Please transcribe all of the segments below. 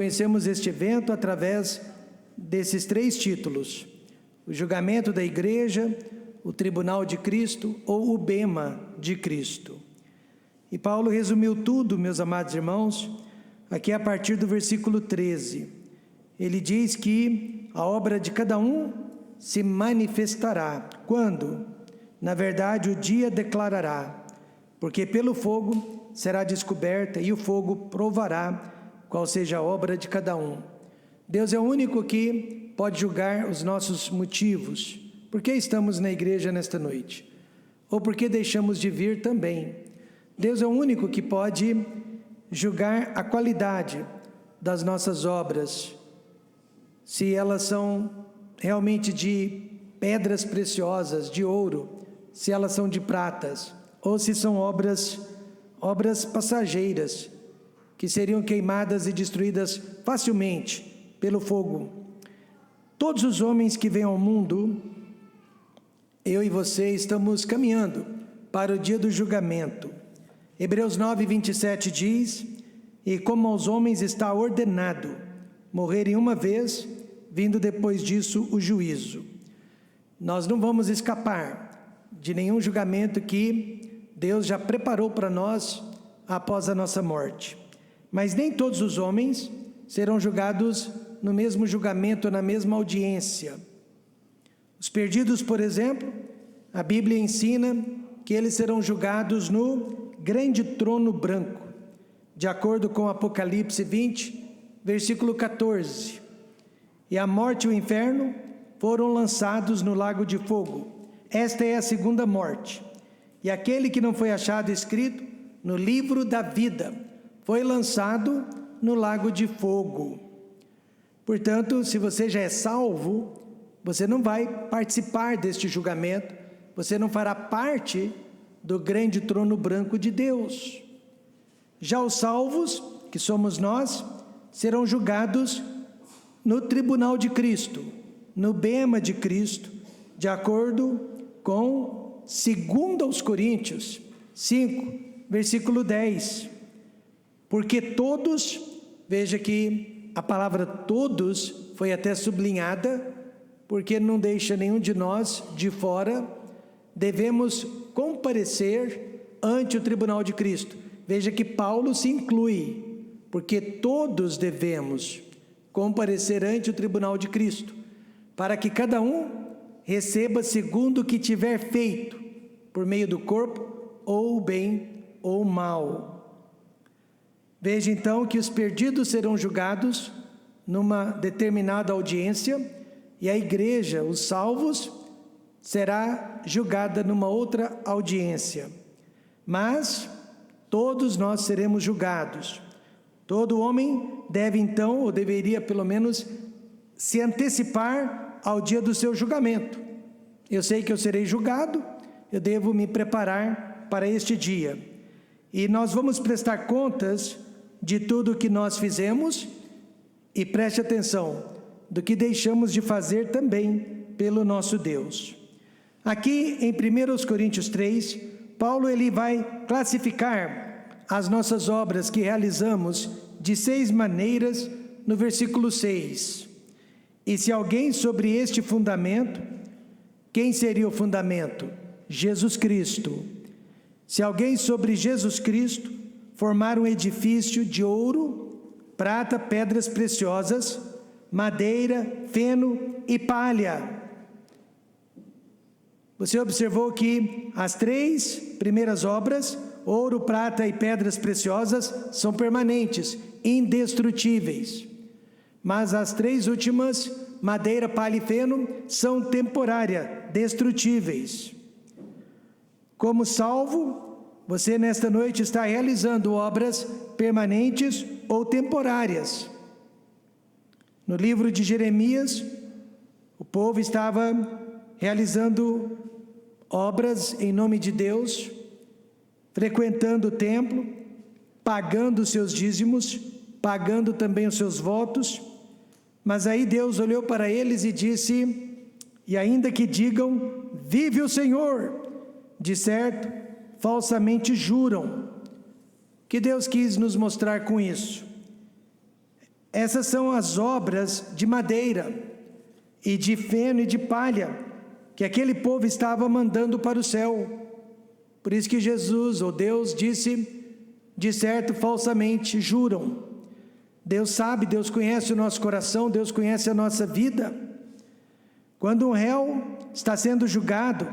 Conhecemos este evento através desses 3 títulos: o julgamento da igreja, o tribunal de Cristo ou o bema de Cristo. E Paulo resumiu tudo, meus amados irmãos, aqui a partir do versículo 13. Ele diz que a obra de cada um se manifestará. Quando? Na verdade, o dia declarará, porque pelo fogo será descoberta e o fogo provará qual seja a obra de cada um. Deus é o único que pode julgar os nossos motivos. Por que estamos na igreja nesta noite? Ou por que deixamos de vir também? Deus é o único que pode julgar a qualidade das nossas obras, se elas são realmente de pedras preciosas, de ouro, se elas são de pratas, ou se são obras passageiras, que seriam queimadas e destruídas facilmente pelo fogo. Todos os homens que vêm ao mundo, eu e você, estamos caminhando para o dia do julgamento. Hebreus 9, 27 diz: e como aos homens está ordenado morrerem uma vez, vindo depois disso o juízo. Nós não vamos escapar de nenhum julgamento que Deus já preparou para nós após a nossa morte. Mas nem todos os homens serão julgados no mesmo julgamento, na mesma audiência. Os perdidos, por exemplo, a Bíblia ensina que eles serão julgados no grande trono branco, de acordo com Apocalipse 20, versículo 14. E a morte e o inferno foram lançados no lago de fogo. Esta é a segunda morte. E aquele que não foi achado escrito no livro da vida foi lançado no lago de fogo. Portanto, se você já é salvo, você não vai participar deste julgamento, você não fará parte do grande trono branco de Deus. Já os salvos, que somos nós, serão julgados no tribunal de Cristo, no bema de Cristo, de acordo com 2 Coríntios 5, versículo 10. Porque todos, veja que a palavra todos foi até sublinhada, porque não deixa nenhum de nós de fora, devemos comparecer ante o tribunal de Cristo. Veja que Paulo se inclui, porque todos devemos comparecer ante o tribunal de Cristo, para que cada um receba segundo o que tiver feito, por meio do corpo, ou o bem ou o mal. Veja então que os perdidos serão julgados numa determinada audiência, e a igreja, os salvos, será julgada numa outra audiência. Mas todos nós seremos julgados. Todo homem deve então, ou deveria pelo menos, se antecipar ao dia do seu julgamento. Eu sei que eu serei julgado, eu devo me preparar para este dia. E nós vamos prestar contas de tudo o que nós fizemos, e preste atenção, do que deixamos de fazer também pelo nosso Deus. Aqui em 1 Coríntios 3, Paulo ele vai classificar as nossas obras que realizamos de 6 maneiras no versículo 6. E se alguém sobre este fundamento, quem seria o fundamento? Jesus Cristo. Se alguém sobre Jesus Cristo formar um edifício de ouro, prata, pedras preciosas, madeira, feno e palha. Você observou que as 3 primeiras obras, ouro, prata e pedras preciosas, são permanentes, indestrutíveis. Mas as 3 últimas, madeira, palha e feno, são temporárias, destrutíveis. Como salvo, você nesta noite está realizando obras permanentes ou temporárias. No livro de Jeremias, o povo estava realizando obras em nome de Deus, frequentando o templo, pagando os seus dízimos, pagando também os seus votos. Mas aí Deus olhou para eles e disse: e ainda que digam, vive o Senhor, de certo, falsamente juram. Que Deus quis nos mostrar com isso? Essas são as obras de madeira e de feno e de palha que aquele povo estava mandando para o céu. Por isso que Jesus, ou Deus, disse, de certo, falsamente, juram. Deus sabe, Deus conhece o nosso coração, Deus conhece a nossa vida. Quando um réu está sendo julgado,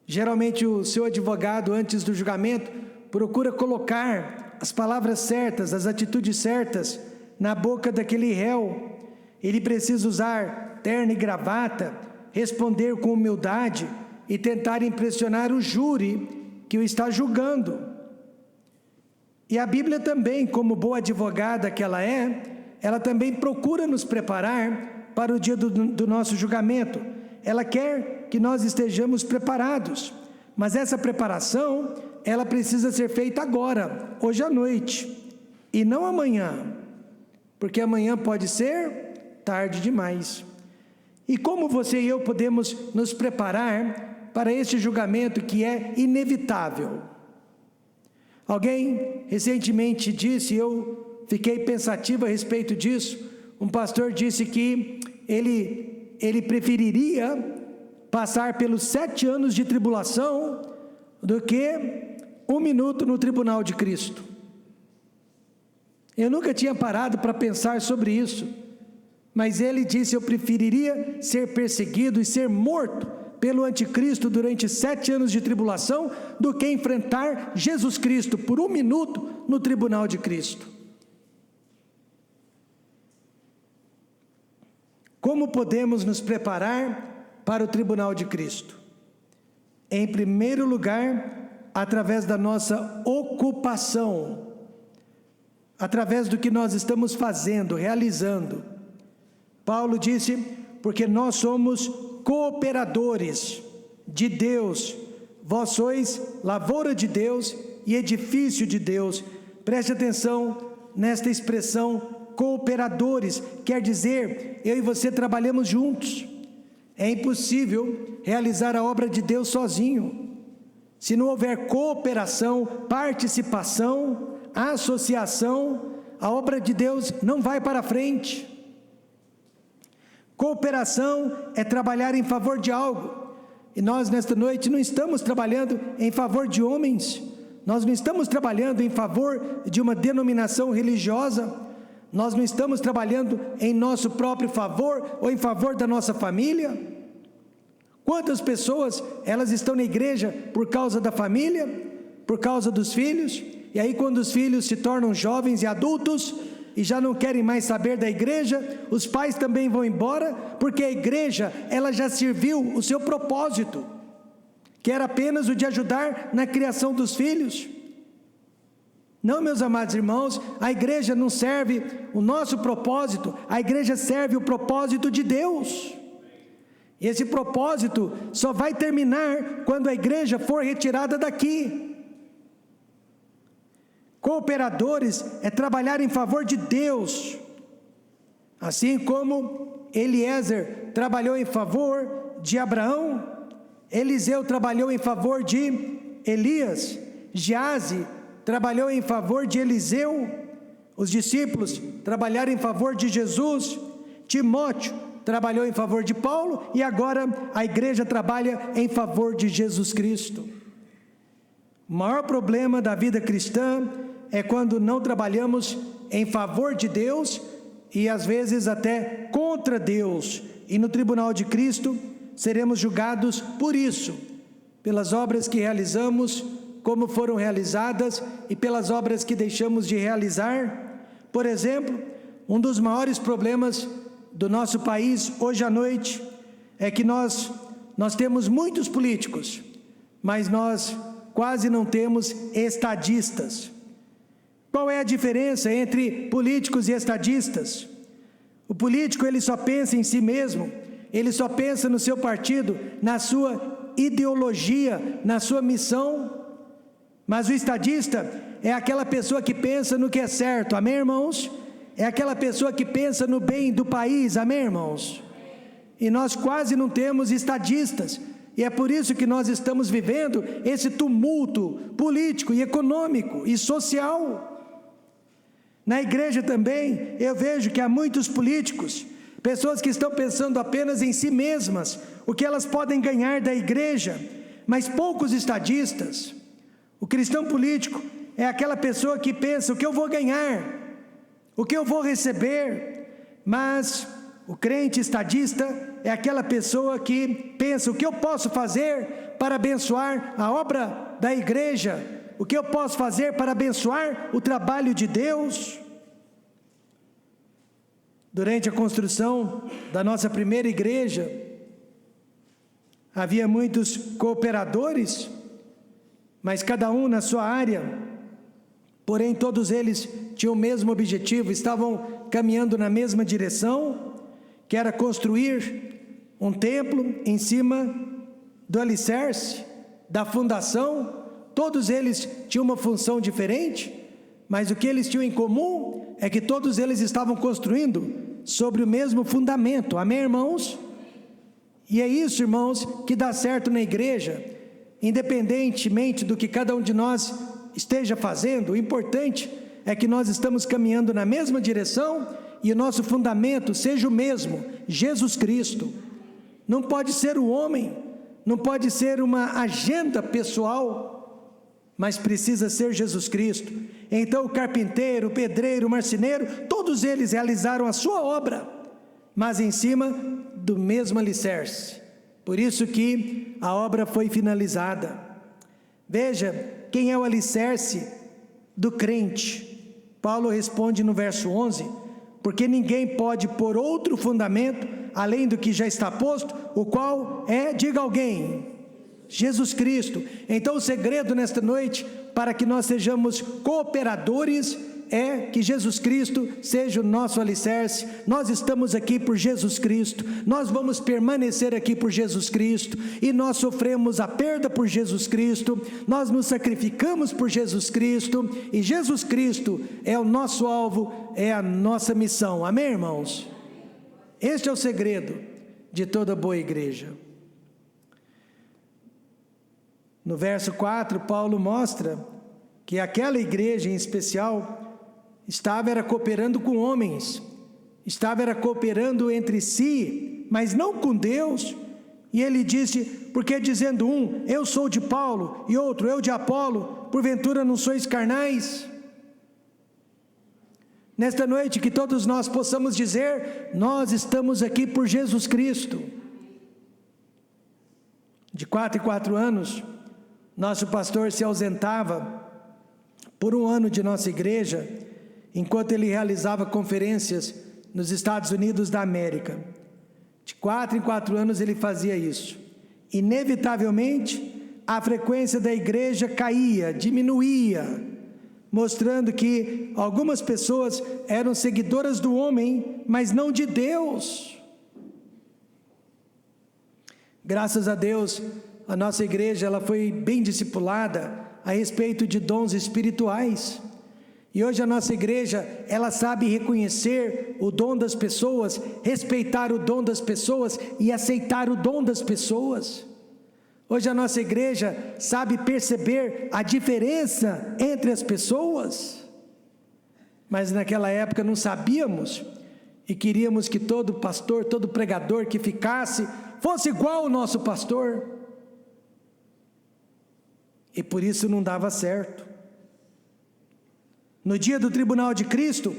geralmente o seu advogado, antes do julgamento, procura colocar as palavras certas, as atitudes certas na boca daquele réu. Ele precisa usar terno e gravata, responder com humildade e tentar impressionar o júri que o está julgando. E a Bíblia também, como boa advogada que ela também procura nos preparar para o dia do nosso julgamento. Ela quer que nós estejamos preparados, mas essa preparação, ela precisa ser feita agora, hoje à noite, e não amanhã, porque amanhã pode ser tarde demais. E como você e eu podemos nos preparar para este julgamento que é inevitável? Alguém recentemente disse, eu fiquei pensativo a respeito disso, um pastor disse que ele preferiria passar pelos 7 anos de tribulação do que 1 minuto no tribunal de Cristo. Eu nunca tinha parado para pensar sobre isso, mas ele disse, eu preferiria ser perseguido e ser morto pelo anticristo durante 7 anos de tribulação, do que enfrentar Jesus Cristo por 1 minuto no tribunal de Cristo. Como podemos nos preparar para o tribunal de Cristo? Em primeiro lugar, através da nossa ocupação, através do que nós estamos fazendo, realizando. Paulo disse, porque nós somos cooperadores de Deus, vós sois lavoura de Deus e edifício de Deus. Preste atenção nesta expressão, cooperadores, quer dizer, eu e você trabalhamos juntos. É impossível realizar a obra de Deus sozinho. Se não houver cooperação, participação, associação, a obra de Deus não vai para frente. Cooperação é trabalhar em favor de algo, e nós nesta noite não estamos trabalhando em favor de homens, nós não estamos trabalhando em favor de uma denominação religiosa, nós não estamos trabalhando em nosso próprio favor ou em favor da nossa família. Quantas pessoas, elas estão na igreja por causa da família, por causa dos filhos, e aí quando os filhos se tornam jovens e adultos, e já não querem mais saber da igreja, os pais também vão embora, porque a igreja, ela já serviu o seu propósito, que era apenas o de ajudar na criação dos filhos. Não, meus amados irmãos, a igreja não serve o nosso propósito, a igreja serve o propósito de Deus. E esse propósito só vai terminar quando a igreja for retirada daqui. Cooperadores é trabalhar em favor de Deus, assim como Eliezer trabalhou em favor de Abraão, Eliseu trabalhou em favor de Elias, Geazi trabalhou em favor de Eliseu, os discípulos trabalharam em favor de Jesus, Timóteo trabalhou em favor de Paulo, e agora a igreja trabalha em favor de Jesus Cristo. O maior problema da vida cristã é quando não trabalhamos em favor de Deus e às vezes até contra Deus, e no tribunal de Cristo seremos julgados por isso, pelas obras que realizamos, como foram realizadas, e pelas obras que deixamos de realizar. Por exemplo, um dos maiores problemas do nosso país hoje à noite é que nós temos muitos políticos, mas nós quase não temos estadistas. Qual é a diferença entre políticos e estadistas? O político, ele só pensa em si mesmo, ele só pensa no seu partido, na sua ideologia, na sua missão. Mas o estadista é aquela pessoa que pensa no que é certo, amém, irmãos? É aquela pessoa que pensa no bem do país, amém, irmãos? E nós quase não temos estadistas, e é por isso que nós estamos vivendo esse tumulto político e econômico e social. Na igreja também, eu vejo que há muitos políticos, pessoas que estão pensando apenas em si mesmas, o que elas podem ganhar da igreja, mas poucos estadistas. O cristão político é aquela pessoa que pensa: o que eu vou ganhar, o que eu vou receber. Mas o crente estadista é aquela pessoa que pensa: o que eu posso fazer para abençoar a obra da igreja, o que eu posso fazer para abençoar o trabalho de Deus. Durante a construção da nossa primeira igreja, havia muitos cooperadores, mas cada um na sua área, porém todos eles tinham o mesmo objetivo, estavam caminhando na mesma direção, que era construir um templo em cima do alicerce, da fundação. Todos eles tinham uma função diferente, mas o que eles tinham em comum é que todos eles estavam construindo sobre o mesmo fundamento. Amém, irmãos? E é isso, irmãos, que dá certo na igreja, independentemente do que cada um de nós esteja fazendo. O importante é que nós estamos caminhando na mesma direção e o nosso fundamento seja o mesmo, Jesus Cristo. Não pode ser o homem, não pode ser uma agenda pessoal, mas precisa ser Jesus Cristo. Então o carpinteiro, o pedreiro, o marceneiro, todos eles realizaram a sua obra, mas em cima do mesmo alicerce. Por isso que a obra foi finalizada. Veja, quem é o alicerce do crente? Paulo responde no verso 11: porque ninguém pode pôr outro fundamento, além do que já está posto, o qual é, diga alguém, Jesus Cristo. Então o segredo nesta noite, para que nós sejamos cooperadores, é que Jesus Cristo seja o nosso alicerce. Nós estamos aqui por Jesus Cristo, nós vamos permanecer aqui por Jesus Cristo, e nós sofremos a perda por Jesus Cristo, nós nos sacrificamos por Jesus Cristo, e Jesus Cristo é o nosso alvo, é a nossa missão. Amém, irmãos? Este é o segredo de toda boa igreja. No verso 4, Paulo mostra que aquela igreja em especial estava cooperando com homens, estava cooperando entre si, mas não com Deus. E ele disse: porque dizendo um, eu sou de Paulo, e outro, eu de Apolo, porventura não sois carnais? Nesta noite que todos nós possamos dizer: nós estamos aqui por Jesus Cristo. De 4 em 4 anos, nosso pastor se ausentava por um ano de nossa igreja, enquanto ele realizava conferências nos Estados Unidos da América. De 4 em 4 anos ele fazia isso. Inevitavelmente, a frequência da igreja caía, diminuía, mostrando que algumas pessoas eram seguidoras do homem, mas não de Deus. Graças a Deus, a nossa igreja ela foi bem discipulada a respeito de dons espirituais. E hoje a nossa igreja, ela sabe reconhecer o dom das pessoas, respeitar o dom das pessoas e aceitar o dom das pessoas. Hoje a nossa igreja sabe perceber a diferença entre as pessoas. Mas naquela época não sabíamos e queríamos que todo pastor, todo pregador que ficasse, fosse igual ao nosso pastor. E por isso não dava certo. No dia do tribunal de Cristo,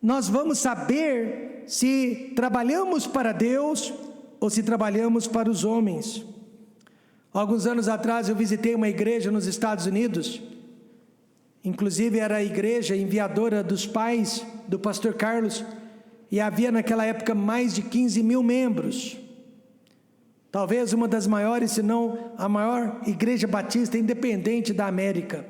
nós vamos saber se trabalhamos para Deus ou se trabalhamos para os homens. Alguns anos atrás eu visitei uma igreja nos Estados Unidos, inclusive era a igreja enviadora dos pais do pastor Carlos, e havia naquela época mais de 15 mil membros. Talvez uma das maiores, se não a maior igreja batista independente da América.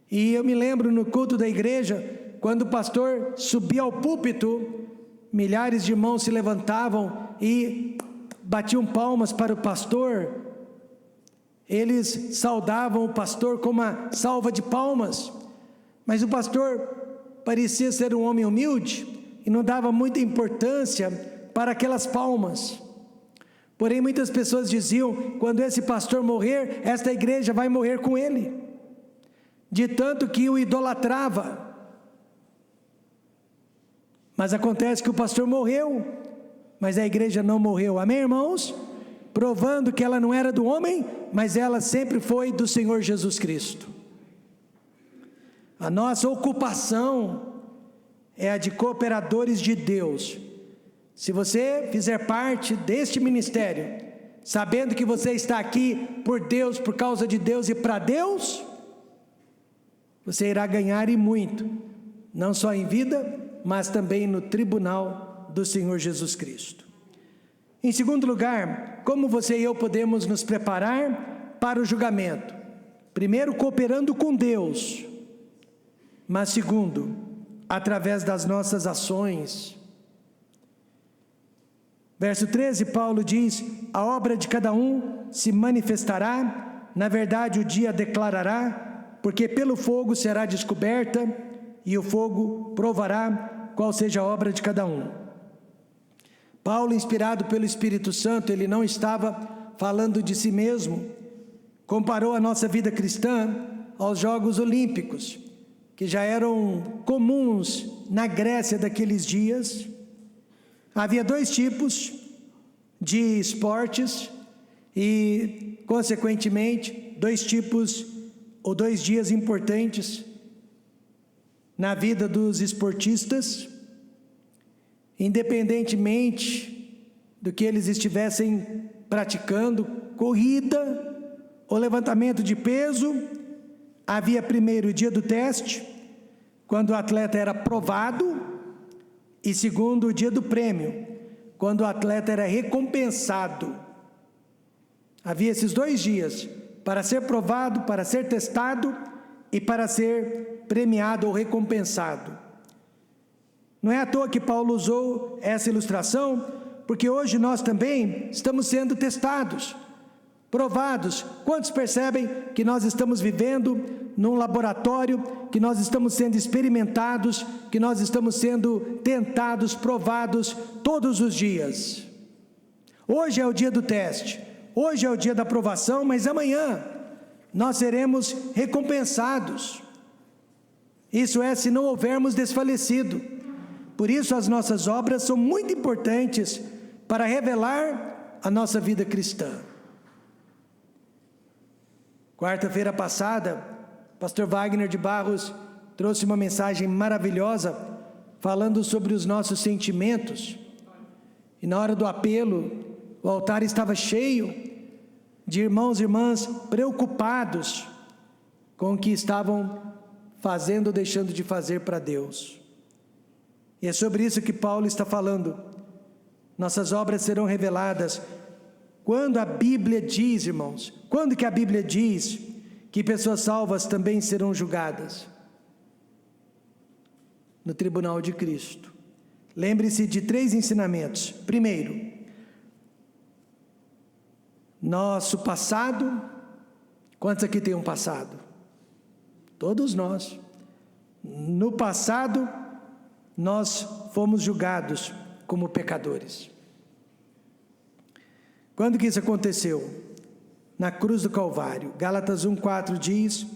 E eu me lembro no culto da igreja, quando o pastor subia ao púlpito, milhares de irmãos se levantavam e batiam palmas para o pastor. Eles saudavam o pastor com uma salva de palmas, mas o pastor parecia ser um homem humilde e não dava muita importância para aquelas palmas. Porém muitas pessoas diziam: quando esse pastor morrer, esta igreja vai morrer com ele, de tanto que o idolatrava. Mas acontece que o pastor morreu, mas a igreja não morreu, amém, irmãos? Provando que ela não era do homem, mas ela sempre foi do Senhor Jesus Cristo. A nossa ocupação é a de cooperadores de Deus. Se você fizer parte deste ministério, sabendo que você está aqui por Deus, por causa de Deus e para Deus, você irá ganhar e muito, não só em vida, mas também no tribunal do Senhor Jesus Cristo. Em segundo lugar, como você e eu podemos nos preparar para o julgamento? Primeiro, cooperando com Deus, mas segundo, através das nossas ações. Verso 13, Paulo diz: a obra de cada um se manifestará, na verdade o dia declarará, porque pelo fogo será descoberta, e o fogo provará qual seja a obra de cada um. Paulo, inspirado pelo Espírito Santo, ele não estava falando de si mesmo, comparou a nossa vida cristã aos Jogos Olímpicos, que já eram comuns na Grécia daqueles dias. Havia dois tipos de esportes e, consequentemente, dois tipos ou 2 dias importantes na vida dos esportistas, independentemente do que eles estivessem praticando, corrida ou levantamento de peso. Havia primeiro o dia do teste, quando o atleta era provado, e segundo o dia do prêmio, quando o atleta era recompensado. Havia esses 2 dias, para ser provado, para ser testado e para ser premiado ou recompensado. Não é à toa que Paulo usou essa ilustração, porque hoje nós também estamos sendo testados, provados. Quantos percebem que nós estamos vivendo num laboratório, que nós estamos sendo experimentados, que nós estamos sendo tentados, provados todos os dias? Hoje é o dia do teste, hoje é o dia da provação, mas amanhã nós seremos recompensados. Isso é, se não houvermos desfalecido. Por isso as nossas obras são muito importantes para revelar a nossa vida cristã. Quarta-feira passada, pastor Wagner de Barros trouxe uma mensagem maravilhosa, falando sobre os nossos sentimentos. E na hora do apelo, o altar estava cheio de irmãos e irmãs preocupados com o que estavam fazendo ou deixando de fazer para Deus. E é sobre isso que Paulo está falando. Nossas obras serão reveladas quando a Bíblia diz, irmãos, quando que a Bíblia diz que pessoas salvas também serão julgadas? No tribunal de Cristo. Lembre-se de 3 ensinamentos. Primeiro, nosso passado. Quantos aqui têm um passado? Todos nós. No passado, nós fomos julgados como pecadores. Quando que isso aconteceu? Na cruz do Calvário. Gálatas 1:4 diz: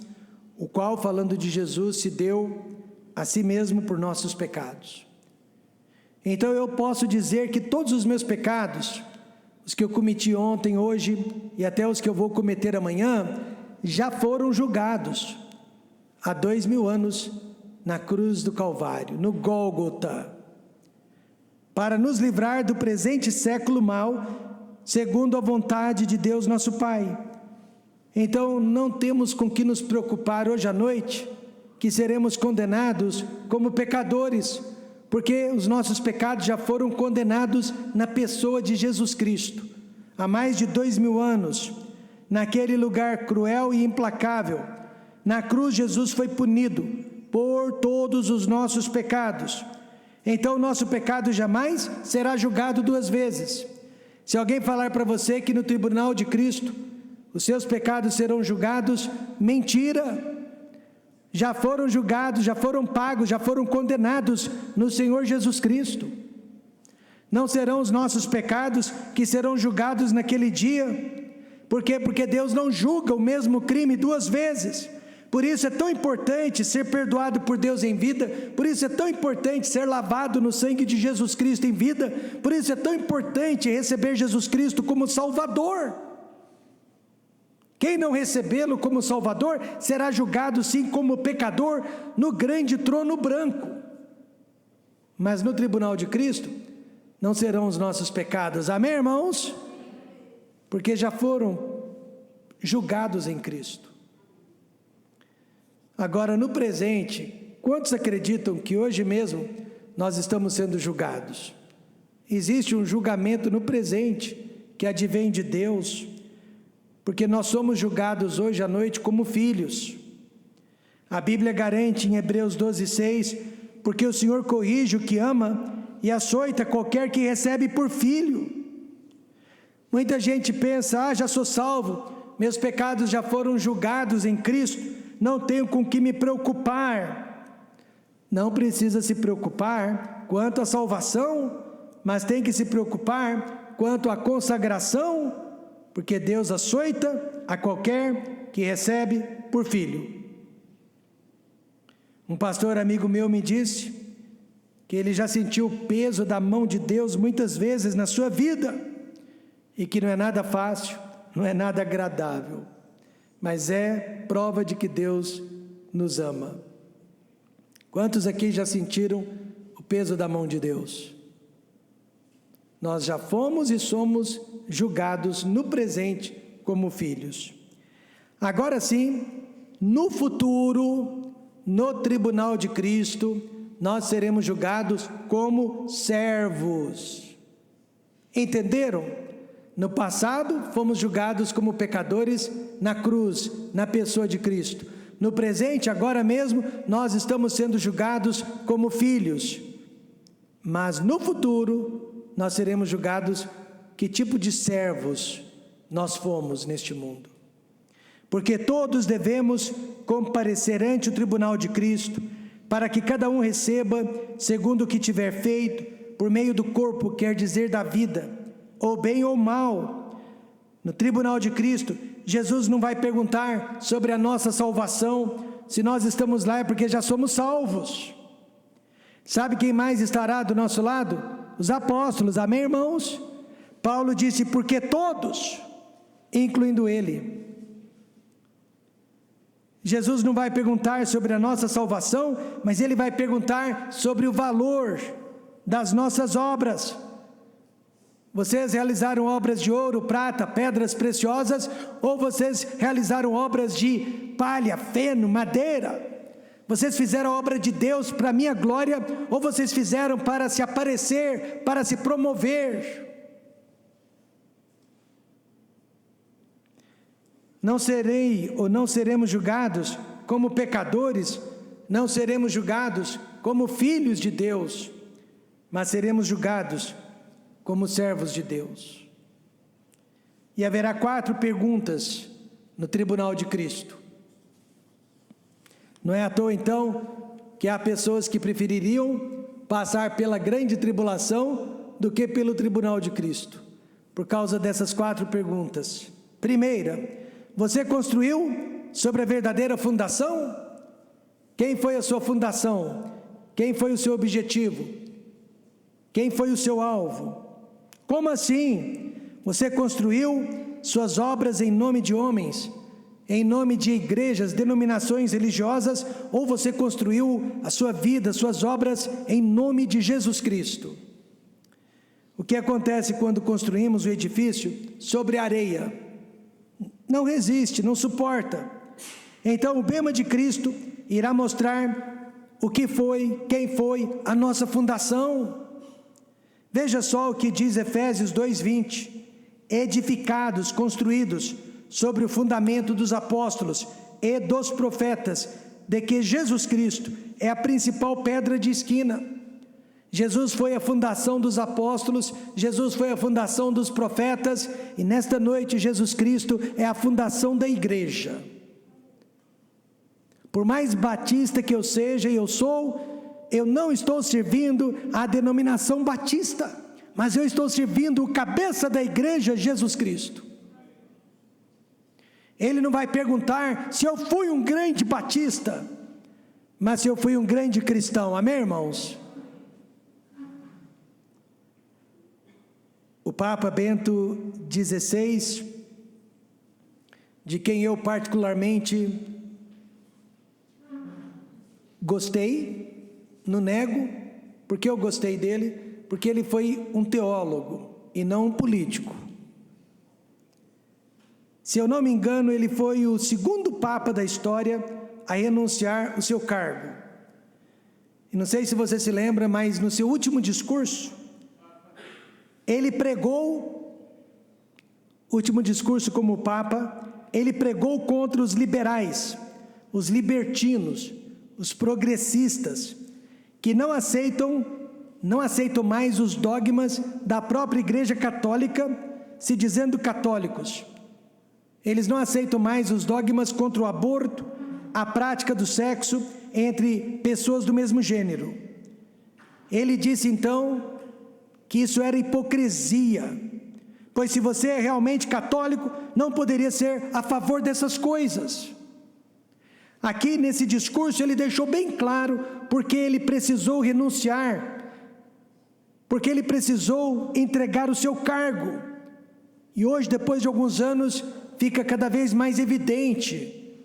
o qual, falando de Jesus, se deu a si mesmo por nossos pecados. Então eu posso dizer que todos os meus pecados, os que eu cometi ontem, hoje e até os que eu vou cometer amanhã, já foram julgados há 2000 anos na cruz do Calvário, no Gólgota, para nos livrar do presente século mau, segundo a vontade de Deus nosso Pai. Então não temos com que nos preocupar hoje à noite, que seremos condenados como pecadores, porque os nossos pecados já foram condenados na pessoa de Jesus Cristo, há mais de 2000 anos, naquele lugar cruel e implacável. Na cruz Jesus foi punido por todos os nossos pecados. Então o nosso pecado jamais será julgado 2 vezes. Se alguém falar para você que no tribunal de Cristo os seus pecados serão julgados, mentira. Já foram julgados, já foram pagos, já foram condenados no Senhor Jesus Cristo. Não serão os nossos pecados que serão julgados naquele dia. Por quê? Porque Deus não julga o mesmo crime 2 vezes. Por isso é tão importante ser perdoado por Deus em vida, por isso é tão importante ser lavado no sangue de Jesus Cristo em vida, por isso é tão importante receber Jesus Cristo como Salvador. Quem não recebê-lo como Salvador, será julgado sim como pecador no grande trono branco. Mas no tribunal de Cristo, não serão os nossos pecados, amém, irmãos? Porque já foram julgados em Cristo. Agora, no presente, quantos acreditam que hoje mesmo nós estamos sendo julgados? Existe um julgamento no presente que advém de Deus, porque nós somos julgados hoje à noite como filhos. A Bíblia garante em Hebreus 12:6, porque o Senhor corrige o que ama e açoita qualquer que recebe por filho. Muita gente pensa, já sou salvo, meus pecados já foram julgados em Cristo, não tenho com que me preocupar. Não precisa se preocupar quanto à salvação, mas tem que se preocupar quanto à consagração, porque Deus açoita a qualquer que recebe por filho. Um pastor amigo meu me disse que ele já sentiu o peso da mão de Deus muitas vezes na sua vida, e que não é nada fácil, não é nada agradável, mas é prova de que Deus nos ama. Quantos aqui já sentiram o peso da mão de Deus? Nós já fomos e somos julgados no presente como filhos. Agora sim, no futuro, no tribunal de Cristo, nós seremos julgados como servos. Entenderam? No passado, fomos julgados como pecadores na cruz, na pessoa de Cristo. No presente, agora mesmo, nós estamos sendo julgados como filhos. Mas no futuro, nós seremos julgados que tipo de servos nós fomos neste mundo. Porque todos devemos comparecer ante o tribunal de Cristo, para que cada um receba segundo o que tiver feito, por meio do corpo, quer dizer da vida, ou bem ou mal. No tribunal de Cristo, Jesus não vai perguntar sobre a nossa salvação. Se nós estamos lá é porque já somos salvos. Sabe quem mais estará do nosso lado? Os apóstolos, amém, irmãos? Paulo disse, porque todos, incluindo ele. Jesus não vai perguntar sobre a nossa salvação, mas ele vai perguntar sobre o valor das nossas obras. Vocês realizaram obras de ouro, prata, pedras preciosas, ou vocês realizaram obras de palha, feno, madeira? Vocês fizeram a obra de Deus para a minha glória, ou vocês fizeram para se aparecer, para se promover? Não serei ou não seremos julgados como pecadores, não seremos julgados como filhos de Deus, mas seremos julgados como servos de Deus. E haverá 4 perguntas no tribunal de Cristo. Não é à toa então que há pessoas que prefeririam passar pela grande tribulação do que pelo tribunal de Cristo, por causa dessas 4 perguntas. Primeira, você construiu sobre a verdadeira fundação? Quem foi a sua fundação? Quem foi o seu objetivo? Quem foi o seu alvo? Como assim? Você construiu suas obras em nome de homens, em nome de igrejas, denominações religiosas, ou você construiu a sua vida, suas obras em nome de Jesus Cristo? O que acontece quando construímos o edifício sobre areia? Não resiste, não suporta. Então o bema de Cristo irá mostrar o que foi, quem foi a nossa fundação. Veja só o que diz Efésios 2:20, edificados, construídos sobre o fundamento dos apóstolos e dos profetas, de que Jesus Cristo é a principal pedra de esquina. Jesus foi a fundação dos apóstolos, Jesus foi a fundação dos profetas, e nesta noite Jesus Cristo é a fundação da igreja. Por mais batista que eu seja e eu sou, eu não estou servindo a denominação batista, mas eu estou servindo o cabeça da igreja, Jesus Cristo. Ele não vai perguntar se eu fui um grande batista, mas se eu fui um grande cristão. Amém, irmãos? O Papa Bento XVI, de quem eu particularmente gostei, não nego, porque eu gostei dele, porque ele foi um teólogo e não um político. Se eu não me engano, ele foi o segundo Papa da história a renunciar o seu cargo. E não sei se você se lembra, mas no seu último discurso, ele pregou, último discurso como Papa, ele pregou contra os liberais, os libertinos, os progressistas, que não aceitam mais os dogmas da própria Igreja Católica, se dizendo católicos. Eles não aceitam mais os dogmas contra o aborto, a prática do sexo entre pessoas do mesmo gênero. Ele disse então que isso era hipocrisia, pois se você é realmente católico, não poderia ser a favor dessas coisas. Aqui nesse discurso ele deixou bem claro porque ele precisou renunciar, porque ele precisou entregar o seu cargo. E hoje, depois de alguns anos, fica cada vez mais evidente.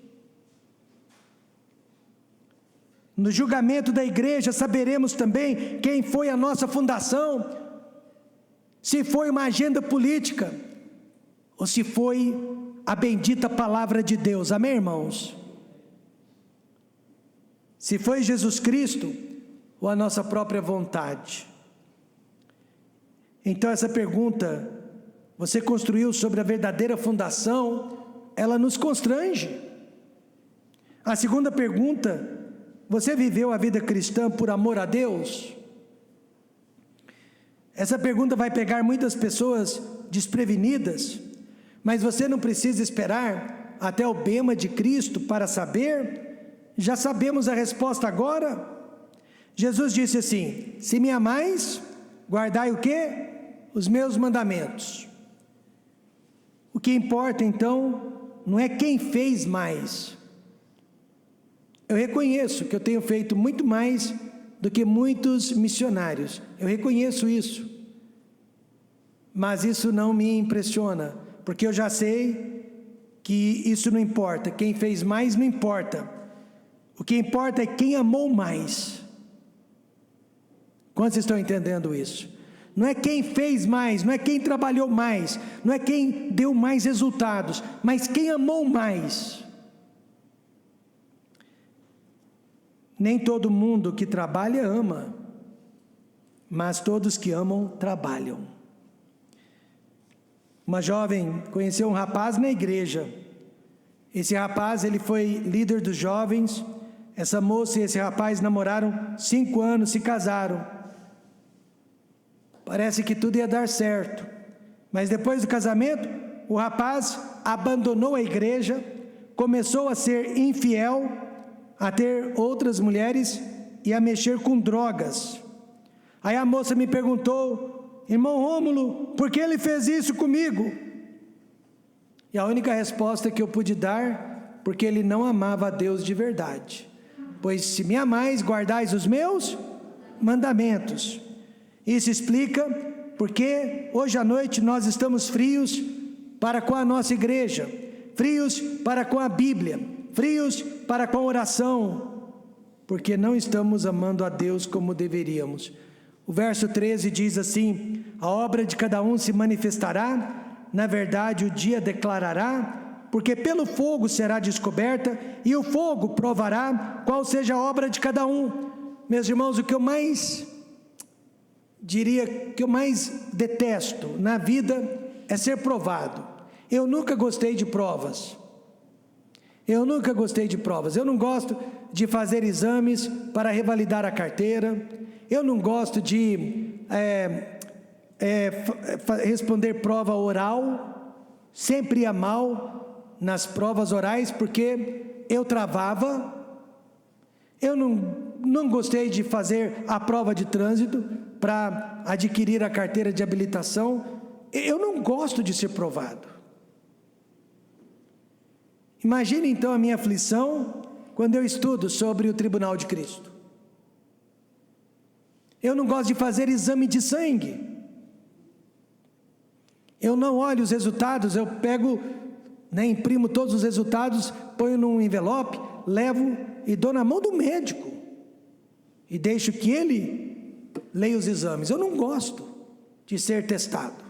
No julgamento da igreja saberemos também quem foi a nossa fundação, se foi uma agenda política ou se foi a bendita palavra de Deus. Amém, irmãos? Se foi Jesus Cristo ou a nossa própria vontade. Então essa pergunta, você construiu sobre a verdadeira fundação, ela nos constrange. A segunda pergunta, você viveu a vida cristã por amor a Deus? Essa pergunta vai pegar muitas pessoas desprevenidas, mas você não precisa esperar até o bema de Cristo para saber, já sabemos a resposta agora. Jesus disse assim: se me amais, guardai o quê? Os meus mandamentos. O que importa então, não é quem fez mais. Eu reconheço que eu tenho feito muito mais do que muitos missionários, eu reconheço isso, mas isso não me impressiona, porque eu já sei que isso não importa, quem fez mais não importa, o que importa é quem amou mais. Quantos estão entendendo isso? Não é quem fez mais, não é quem trabalhou mais, não é quem deu mais resultados, mas quem amou mais. Nem todo mundo que trabalha ama, mas todos que amam trabalham. Uma jovem conheceu um rapaz na igreja. Esse rapaz, ele foi líder dos jovens. Essa moça e esse rapaz namoraram 5 anos, se casaram. Parece que tudo ia dar certo, mas depois do casamento, o rapaz abandonou a igreja, começou a ser infiel, a ter outras mulheres e a mexer com drogas. Aí a moça me perguntou: irmão Rômulo, por que ele fez isso comigo? E a única resposta que eu pude dar: porque ele não amava a Deus de verdade. Pois se me amais, guardais os meus mandamentos. Isso explica porque hoje à noite nós estamos frios para com a nossa igreja, frios para com a Bíblia, frios para com a oração, porque não estamos amando a Deus como deveríamos. O verso 13 diz assim: a obra de cada um se manifestará, na verdade o dia declarará, porque pelo fogo será descoberta, e o fogo provará qual seja a obra de cada um. Meus irmãos, o que eu mais detesto na vida é ser provado. Eu nunca gostei de provas. Eu não gosto de fazer exames para revalidar a carteira. Eu não gosto de responder prova oral. Sempre ia mal nas provas orais porque eu travava. Eu não gostei de fazer a prova de trânsito para adquirir a carteira de habilitação. Eu não gosto de ser provado. Imagine então a minha aflição quando eu estudo sobre o tribunal de Cristo. Eu não gosto de fazer exame de sangue. Eu não olho os resultados, eu pego, imprimo todos os resultados, ponho num envelope, levo e dou na mão do médico. E deixo que ele leia os exames. Eu não gosto de ser testado.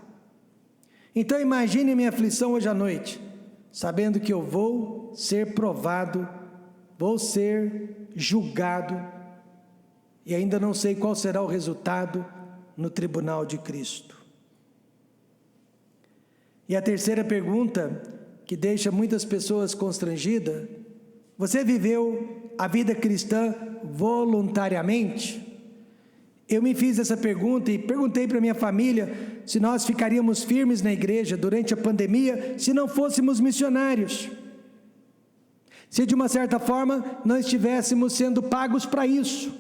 Então imagine a minha aflição hoje à noite, sabendo que eu vou ser provado, vou ser julgado, e ainda não sei qual será o resultado no tribunal de Cristo. E a terceira pergunta, que deixa muitas pessoas constrangidas: você viveu a vida cristã voluntariamente? Eu me fiz essa pergunta e perguntei para minha família se nós ficaríamos firmes na igreja durante a pandemia se não fôssemos missionários. Se de uma certa forma não estivéssemos sendo pagos para isso.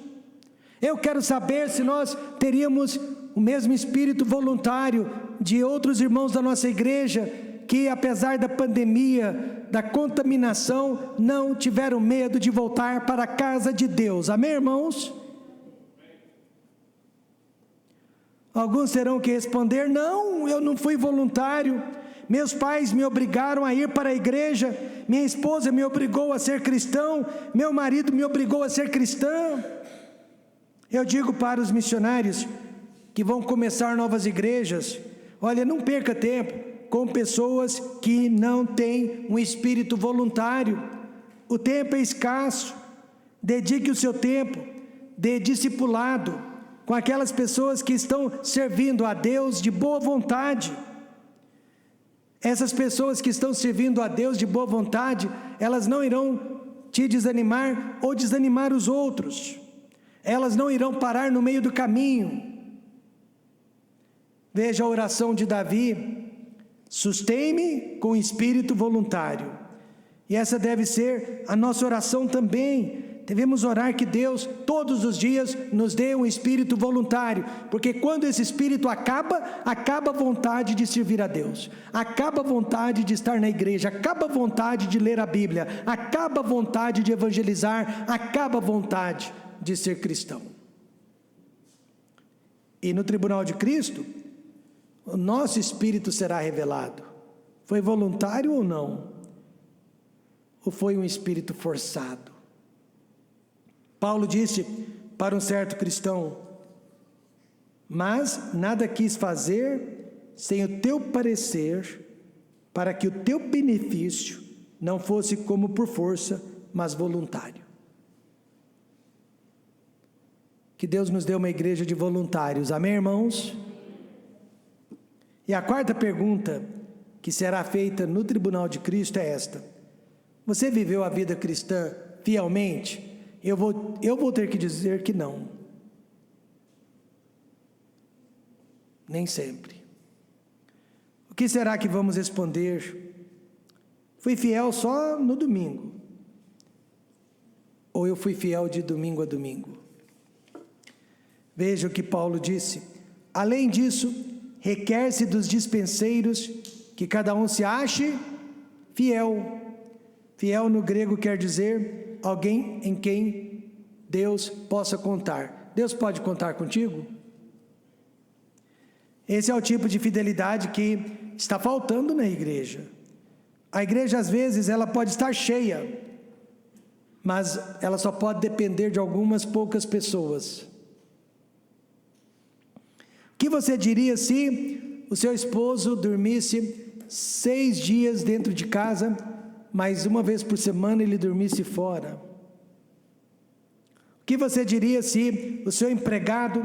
Eu quero saber se nós teríamos o mesmo espírito voluntário de outros irmãos da nossa igreja, que apesar da pandemia, da contaminação, não tiveram medo de voltar para a casa de Deus. Amém, irmãos? Alguns terão que responder: não, eu não fui voluntário, meus pais me obrigaram a ir para a igreja, minha esposa me obrigou a ser cristão, meu marido me obrigou a ser cristão. Eu digo para os missionários que vão começar novas igrejas: olha, não perca tempo com pessoas que não têm um espírito voluntário. O tempo é escasso. Dedique o seu tempo de discipulado com aquelas pessoas que estão servindo a Deus de boa vontade. Essas pessoas que estão servindo a Deus de boa vontade, elas não irão te desanimar ou desanimar os outros. Elas não irão parar no meio do caminho. Veja a oração de Davi: sustém-me com espírito voluntário. E essa deve ser a nossa oração também. Devemos orar que Deus todos os dias nos dê um espírito voluntário, porque quando esse espírito acaba a vontade de servir a Deus, acaba a vontade de estar na igreja, acaba a vontade de ler a Bíblia, acaba a vontade de evangelizar, acaba a vontade de ser cristão. E no tribunal de Cristo, o nosso espírito será revelado. Foi voluntário ou não? Ou foi um espírito forçado? Paulo disse para um certo cristão: mas nada quis fazer sem o teu parecer, para que o teu benefício não fosse como por força, mas voluntário. Que Deus nos dê uma igreja de voluntários, amém, irmãos? E a quarta pergunta que será feita no tribunal de Cristo é esta: você viveu a vida cristã fielmente? Eu vou ter que dizer que não. Nem sempre. O que será que vamos responder? Fui fiel só no domingo. Ou eu fui fiel de domingo a domingo? Veja o que Paulo disse: além disso, requer-se dos dispenseiros que cada um se ache fiel. Fiel no grego quer dizer alguém em quem Deus possa contar. Deus pode contar contigo? Esse é o tipo de fidelidade que está faltando na igreja. A igreja, às vezes, ela pode estar cheia, mas ela só pode depender de algumas poucas pessoas. O que você diria se o seu esposo dormisse 6 dias dentro de casa, mas uma vez por semana ele dormisse fora? O que você diria se o seu empregado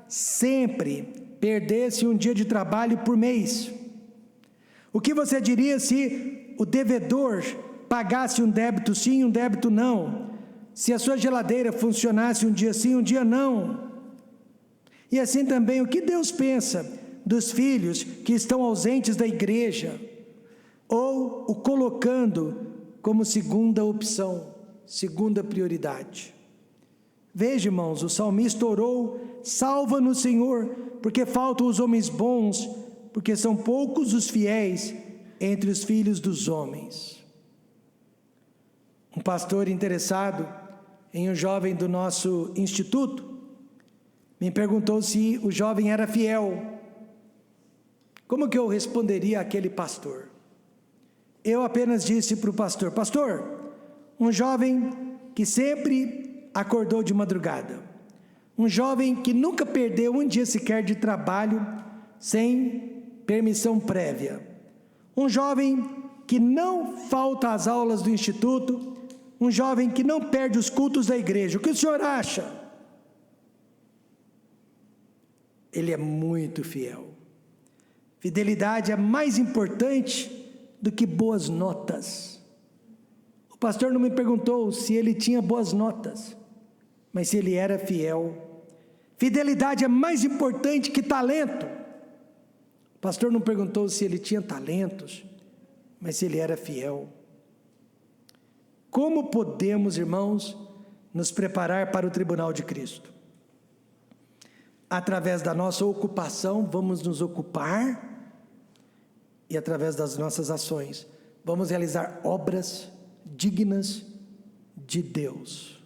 sempre perdesse um dia de trabalho por mês? O que você diria se o devedor pagasse um débito sim, um débito não? Se a sua geladeira funcionasse um dia sim, um dia não? E assim também, o que Deus pensa dos filhos que estão ausentes da igreja, ou o colocando como segunda opção, segunda prioridade? Veja, irmãos, o salmista orou: salva-nos, Senhor, porque faltam os homens bons, porque são poucos os fiéis entre os filhos dos homens. um pastor interessado em um jovem do nosso instituto me perguntou se o jovem era fiel. Como que eu responderia àquele pastor? Eu apenas disse para o pastor: pastor, um jovem que sempre acordou de madrugada, um jovem que nunca perdeu um dia sequer de trabalho sem permissão prévia, um jovem que não falta às aulas do instituto, um jovem que não perde os cultos da igreja, o que o senhor acha? Ele é muito fiel. Fidelidade é mais importante do que boas notas. O pastor não me perguntou se ele tinha boas notas, mas se ele era fiel. Fidelidade é mais importante que talento. O pastor não perguntou se ele tinha talentos, mas se ele era fiel. Como podemos, irmãos, nos preparar para o tribunal de Cristo? Através da nossa ocupação, vamos nos ocupar, e através das nossas ações, vamos realizar obras dignas de Deus.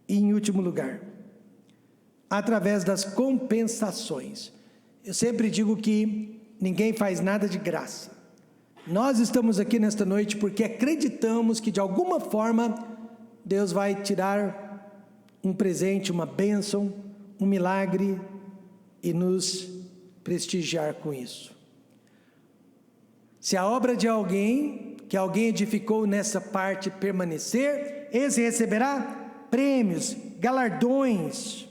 E em último lugar, através das compensações. Eu sempre digo que ninguém faz nada de graça. Nós estamos aqui nesta noite porque acreditamos que de alguma forma Deus vai tirar um presente, uma bênção, um milagre e nos prestigiar com isso. Se a obra de alguém, que alguém edificou nessa parte permanecer, esse receberá prêmios, galardões.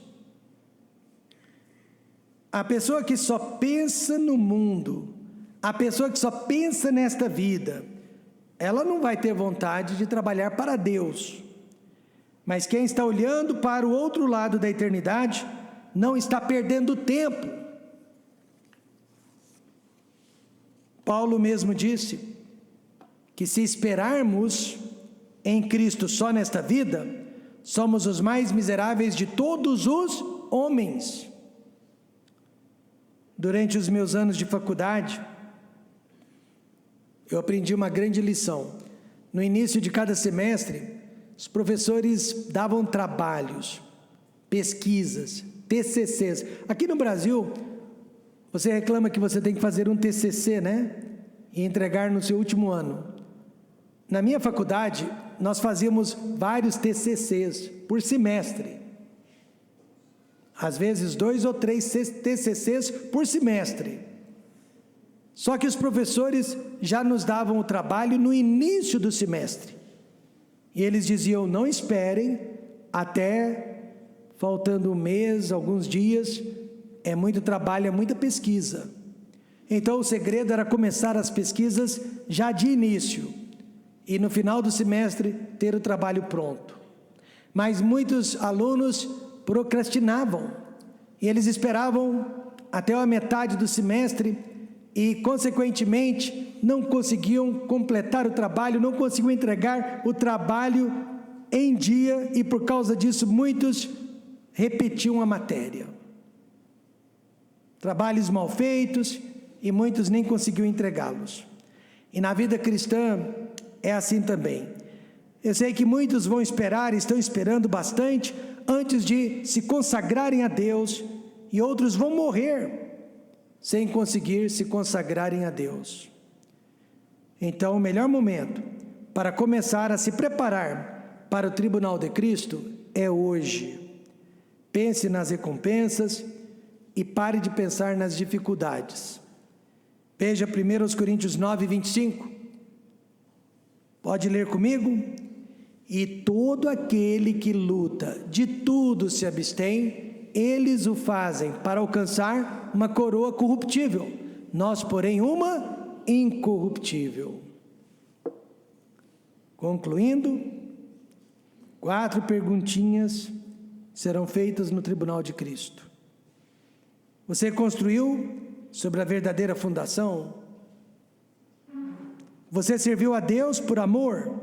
A pessoa que só pensa no mundo, a pessoa que só pensa nesta vida, ela não vai ter vontade de trabalhar para Deus. Mas quem está olhando para o outro lado da eternidade, não está perdendo tempo. Paulo mesmo disse que se esperarmos em Cristo só nesta vida, somos os mais miseráveis de todos os homens. Durante os meus anos de faculdade, eu aprendi uma grande lição. No início de cada semestre, os professores davam trabalhos, pesquisas, TCCs. Aqui no Brasil, você reclama que você tem que fazer um TCC, né? E entregar no seu último ano. Na minha faculdade, nós fazíamos vários TCCs por semestre. Às vezes 2 ou 3 TCCs por semestre. Só que os professores já nos davam o trabalho no início do semestre. E eles diziam: não esperem até faltando um mês, alguns dias. É muito trabalho, é muita pesquisa. Então o segredo era começar as pesquisas já de início. E no final do semestre ter o trabalho pronto. Mas muitos alunos procrastinavam. E eles esperavam até a metade do semestre e, consequentemente, não conseguiam completar o trabalho, não conseguiam entregar o trabalho em dia, e por causa disso muitos repetiam a matéria. Trabalhos mal feitos, e muitos nem conseguiam entregá-los. E na vida cristã é assim também. Eu sei que muitos vão esperar, estão esperando bastante, antes de se consagrarem a Deus, e outros vão morrer sem conseguir se consagrarem a Deus. Então, o melhor momento para começar a se preparar para o tribunal de Cristo é hoje. Pense nas recompensas e pare de pensar nas dificuldades. Veja 1 Coríntios 9, 25. Pode ler comigo? E todo aquele que luta, de tudo se abstém, eles o fazem para alcançar uma coroa corruptível, nós, porém, uma incorruptível. Concluindo, 4 perguntinhas serão feitas no tribunal de Cristo. Você construiu sobre a verdadeira fundação? Você serviu a Deus por amor?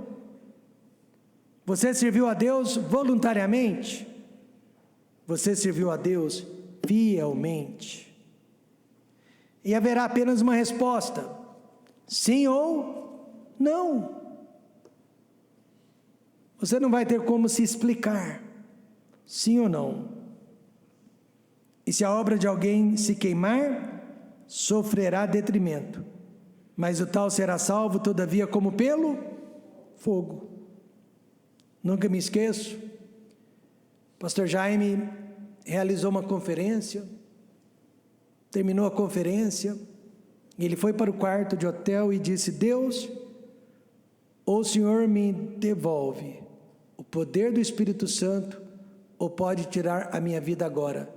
Você serviu a Deus voluntariamente? Você serviu a Deus fielmente? E haverá apenas uma resposta: sim ou não. Você não vai ter como se explicar, sim ou não. E se a obra de alguém se queimar, sofrerá detrimento, mas o tal será salvo, todavia, como pelo fogo. Nunca me esqueço, pastor Jaime realizou uma conferência, terminou a conferência, e ele foi para o quarto de hotel e disse: Deus, ou o Senhor me devolve o poder do Espírito Santo, ou pode tirar a minha vida agora,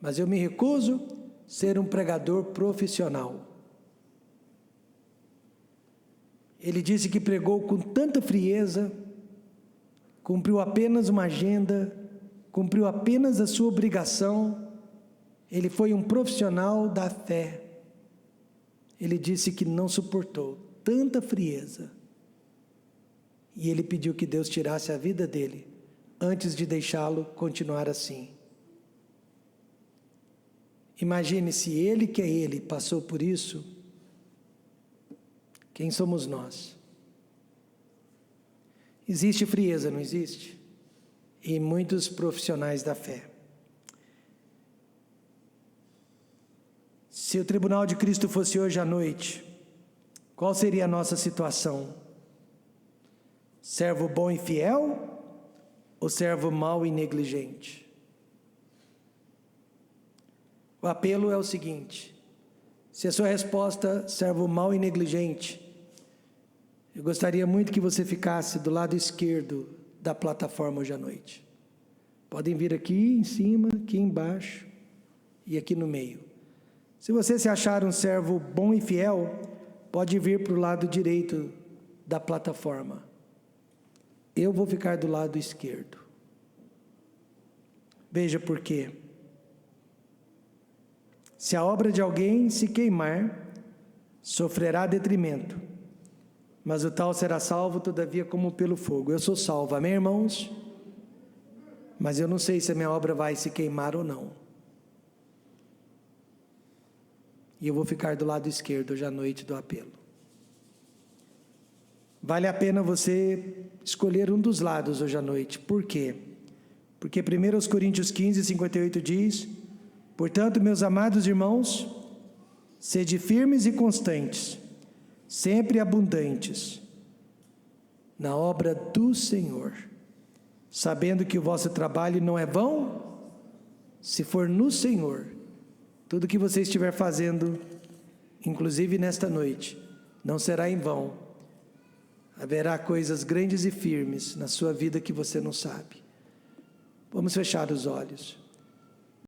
mas eu me recuso a ser um pregador profissional. Ele disse que pregou com tanta frieza, cumpriu apenas uma agenda, cumpriu apenas a sua obrigação. Ele foi um profissional da fé. Ele disse que não suportou tanta frieza, e ele pediu que Deus tirasse a vida dele, antes de deixá-lo continuar assim. Imagine se ele, que é ele, passou por isso, quem somos nós? Existe frieza, não existe? E muitos profissionais da fé. Se o tribunal de Cristo fosse hoje à noite, qual seria a nossa situação? Servo bom e fiel ou servo mau e negligente? O apelo é o seguinte: se a sua resposta, servo mau e negligente, eu gostaria muito que você ficasse do lado esquerdo da plataforma hoje à noite. Podem vir aqui em cima, aqui embaixo e aqui no meio. Se você se achar um servo bom e fiel, pode vir para o lado direito da plataforma. Eu vou ficar do lado esquerdo. Veja por quê. Se a obra de alguém se queimar, sofrerá detrimento, mas o tal será salvo, todavia, como pelo fogo. Eu sou salvo, amém, irmãos? Mas eu não sei se a minha obra vai se queimar ou não. E eu vou ficar do lado esquerdo hoje à noite do apelo. Vale a pena você escolher um dos lados hoje à noite. Por quê? Porque 1 Coríntios 15, 58 diz: portanto, meus amados irmãos, sede firmes e constantes, sempre abundantes na obra do Senhor, sabendo que o vosso trabalho não é vão, se for no Senhor. Tudo que você estiver fazendo, inclusive nesta noite, não será em vão. Haverá coisas grandes e firmes na sua vida que você não sabe. Vamos fechar os olhos.